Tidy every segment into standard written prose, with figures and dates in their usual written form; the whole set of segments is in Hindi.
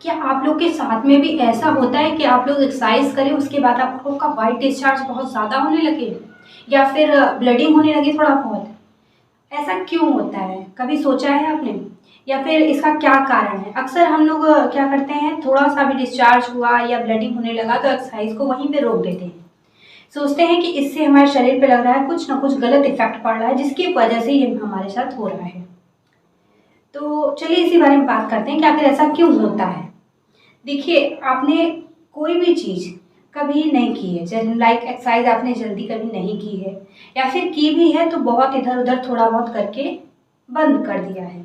क्या आप लोग के साथ में भी ऐसा होता है कि आप लोग एक्सरसाइज करें उसके बाद आप लोग का वाइट डिस्चार्ज बहुत ज़्यादा होने लगे या फिर ब्लीडिंग होने लगी थोड़ा बहुत? ऐसा क्यों होता है, कभी सोचा है आपने? या फिर इसका क्या कारण है? अक्सर हम लोग क्या करते हैं, थोड़ा सा भी डिस्चार्ज हुआ या ब्लीडिंग होने लगा तो एक्सरसाइज को वहीं पे रोक देते हैं। सोचते हैं कि इससे हमारे शरीर पे लग रहा है कुछ ना कुछ गलत इफेक्ट पड़ रहा है जिसकी वजह से ये हमारे साथ हो रहा है। तो चलिए इसी बारे में बात करते हैं कि आखिर ऐसा क्यों होता है। देखिए, आपने कोई भी चीज़ कभी नहीं की है, जैसे लाइक एक्सरसाइज आपने जल्दी कभी नहीं की है या फिर की भी है तो बहुत इधर उधर थोड़ा बहुत करके बंद कर दिया है।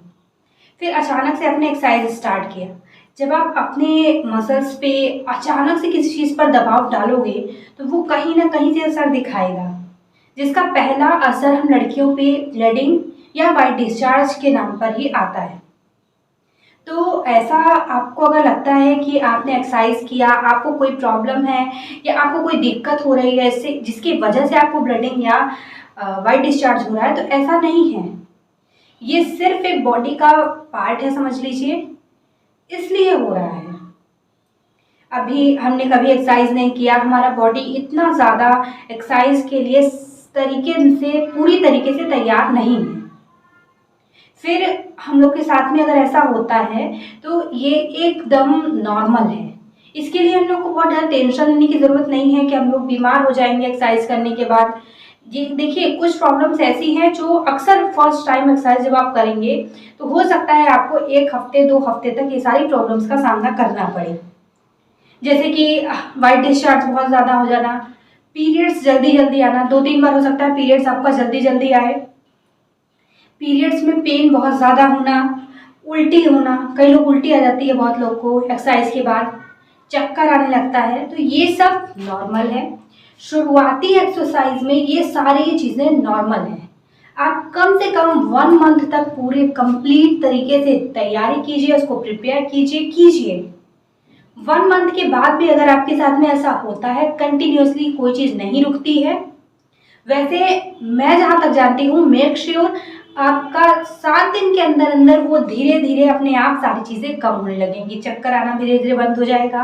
फिर अचानक से आपने एक्सरसाइज स्टार्ट किया। जब आप अपने मसल्स पे अचानक से किसी चीज़ पर दबाव डालोगे तो वो कहीं ना कहीं से असर दिखाएगा, जिसका पहला असर हम लड़कियों पे ब्लीडिंग या वाइट डिस्चार्ज के नाम पर ही आता है। तो ऐसा आपको अगर लगता है कि आपने एक्सरसाइज किया, आपको कोई प्रॉब्लम है या आपको कोई दिक्कत हो रही है इससे जिसकी वजह से आपको ब्लीडिंग या वाइट डिस्चार्ज हो रहा है, तो ऐसा नहीं है। ये सिर्फ एक बॉडी का पार्ट है, समझ लीजिए, इसलिए हो रहा है। अभी हमने कभी एक्सरसाइज नहीं किया, हमारा बॉडी इतना ज़्यादा एक्सरसाइज के लिए तरीके से पूरी तरीके से तैयार नहीं है। फिर हम लोग के साथ में अगर ऐसा होता है तो ये एकदम नॉर्मल है। इसके लिए हम लोग को बहुत ज़्यादा टेंशन लेने की ज़रूरत नहीं है कि हम लोग बीमार हो जाएंगे एक्सरसाइज करने के बाद। ये देखिए, कुछ प्रॉब्लम्स ऐसी हैं जो अक्सर फर्स्ट टाइम एक्सरसाइज जब आप करेंगे तो हो सकता है आपको 1 हफ्ते 2 हफ्ते तक ये सारी प्रॉब्लम्स का सामना करना पड़े। जैसे कि वाइट डिस्चार्ज बहुत ज़्यादा हो जाना, पीरियड्स जल्दी जल्दी आना, 2-3 बार हो सकता है पीरियड्स आपका जल्दी जल्दी आए, पीरियड्स में पेन बहुत ज़्यादा होना, उल्टी होना, कई लोग उल्टी आ जाती है बहुत लोग को एक्सरसाइज के बाद, चक्कर आने लगता है, तो ये सब नॉर्मल है। शुरुआती एक्सरसाइज में ये सारी चीज़ें नॉर्मल हैं। आप कम से कम 1 मंथ तक पूरे कंप्लीट तरीके से तैयारी कीजिए, उसको प्रिपेयर कीजिए। 1 मंथ के बाद भी अगर आपके साथ में ऐसा होता है, कंटिन्यूसली कोई चीज़ नहीं रुकती है, वैसे मैं जहाँ तक जानती हूँ, मेक श्योर आपका 7 दिन के अंदर अंदर वो धीरे धीरे अपने आप सारी चीज़ें कम होने लगेंगी। चक्कर आना धीरे धीरे बंद हो जाएगा,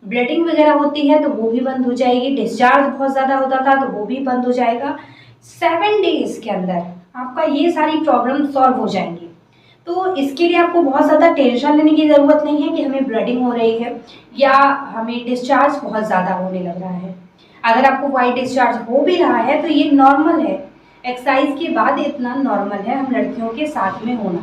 ब्लीडिंग वगैरह होती है तो वो भी बंद हो जाएगी, डिस्चार्ज बहुत ज़्यादा होता था तो वो भी बंद हो जाएगा। 7 डेज के अंदर आपका ये सारी प्रॉब्लम सॉल्व हो जाएंगी। तो इसके लिए आपको बहुत ज़्यादा टेंशन लेने की ज़रूरत नहीं है कि हमें ब्लीडिंग हो रही है या हमें डिस्चार्ज बहुत ज़्यादा होने लग रहा है। अगर आपको वाइट डिस्चार्ज हो भी रहा है तो ये नॉर्मल है, एक्सरसाइज के बाद इतना नॉर्मल है हम लड़कियों के साथ में होना।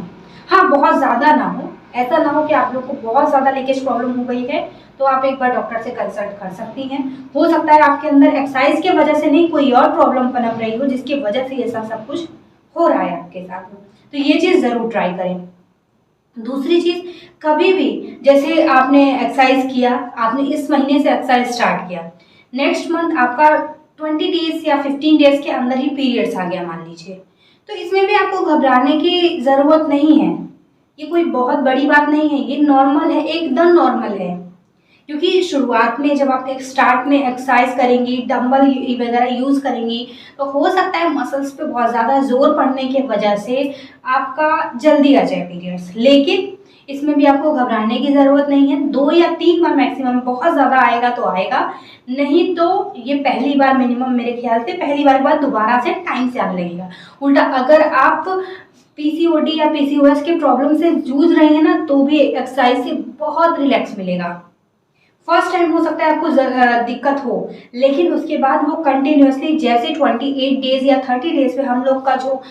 हाँ, बहुत ज़्यादा ना हो, ऐसा ना हो कि आप लोग को बहुत ज़्यादा लीकेज प्रॉब्लम हो गई है, तो आप एक बार डॉक्टर से कंसल्ट कर सकती हैं। हो सकता है आपके अंदर एक्सरसाइज की वजह से नहीं, कोई और प्रॉब्लम पनप रही हो जिसकी वजह से ऐसा सब कुछ हो रहा है आपके साथ में, तो ये चीज़ ज़रूर ट्राई करें। दूसरी चीज़, कभी भी जैसे आपने एक्सरसाइज किया, आपने इस महीने से एक्सरसाइज स्टार्ट किया, नेक्स्ट मंथ आपका 20 डेज या 15 डेज के अंदर ही पीरियड्स आ गया मान लीजिए, तो इसमें भी आपको घबराने की ज़रूरत नहीं है। ये कोई बहुत बड़ी बात नहीं है, ये नॉर्मल है, एकदम नॉर्मल है। क्योंकि शुरुआत में जब आप एक स्टार्ट में एक्सरसाइज करेंगी, डंबल वगैरह यूज़ करेंगी, तो हो सकता है मसल्स पे बहुत ज़्यादा जोर पड़ने की वजह से आपका जल्दी आ जाए पीरियड्स, लेकिन इसमें भी आपको घबराने की ज़रूरत नहीं है। 2 या 3 बार मैक्सिमम, बहुत ज़्यादा आएगा तो आएगा, नहीं तो ये पहली बार मिनिमम, मेरे ख्याल से पहली बार के बाद दोबारा से टाइम से आने लगेगा। उल्टा अगर आप पीसीओडी या पीसीओएस के प्रॉब्लम से जूझ रहे हैं ना, तो भी एक्सरसाइज से बहुत रिलैक्स मिलेगा। फर्स्ट टाइम हो सकता है आपको दिक्कत हो, लेकिन उसके बाद वो कंटिन्यूसली, जैसे 28 डेज या 30 डेज पे हम लोग का जो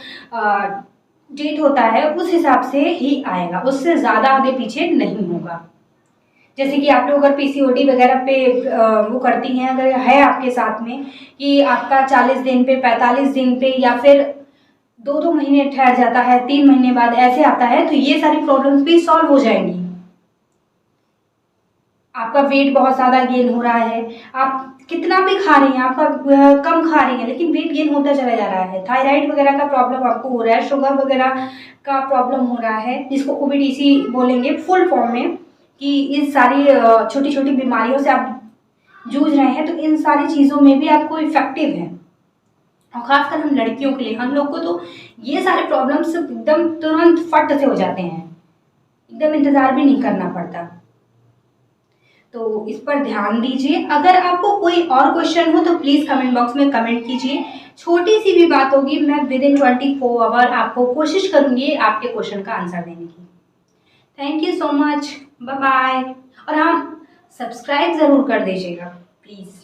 डेट होता है उस हिसाब से ही आएगा, उससे ज़्यादा आगे पीछे नहीं होगा। जैसे कि आप लोग अगर पीसीओडी वगैरह पे वो करती हैं, अगर है आपके साथ में कि आपका 40 दिन पे, 45 दिन पे या फिर 2-2 महीने ठहर जाता है, 3 महीने बाद ऐसे आता है, तो ये सारी प्रॉब्लम्स भी सॉल्व हो जाएंगी। आपका वेट बहुत ज़्यादा गेन हो रहा है, आप कितना भी खा रही हैं, आपका कम खा रही हैं लेकिन वेट गेन होता चला जा रहा है, थायराइड वगैरह का प्रॉब्लम आपको हो रहा है, शुगर वगैरह का प्रॉब्लम हो रहा है, जिसको ओबीडीसी बोलेंगे फुल फॉर्म में, कि इस सारी छोटी छोटी बीमारियों से आप जूझ रहे हैं, तो इन सारी चीज़ों में भी आपको इफेक्टिव है। और खासकर हम लड़कियों के लिए, हम लोग को तो ये सारे प्रॉब्लम्स एकदम तुरंत फट से हो जाते हैं, एकदम इंतज़ार भी नहीं करना पड़ता। तो इस पर ध्यान दीजिए। अगर आपको कोई और क्वेश्चन हो तो प्लीज़ कमेंट बॉक्स में कमेंट कीजिए। छोटी सी भी बात होगी, मैं विद इन 24 आवर आपको कोशिश करूँगी आपके क्वेश्चन का आंसर देने की। Thank you so much, bye bye. और हाँ, सब्सक्राइब ज़रूर कर दीजिएगा प्लीज़।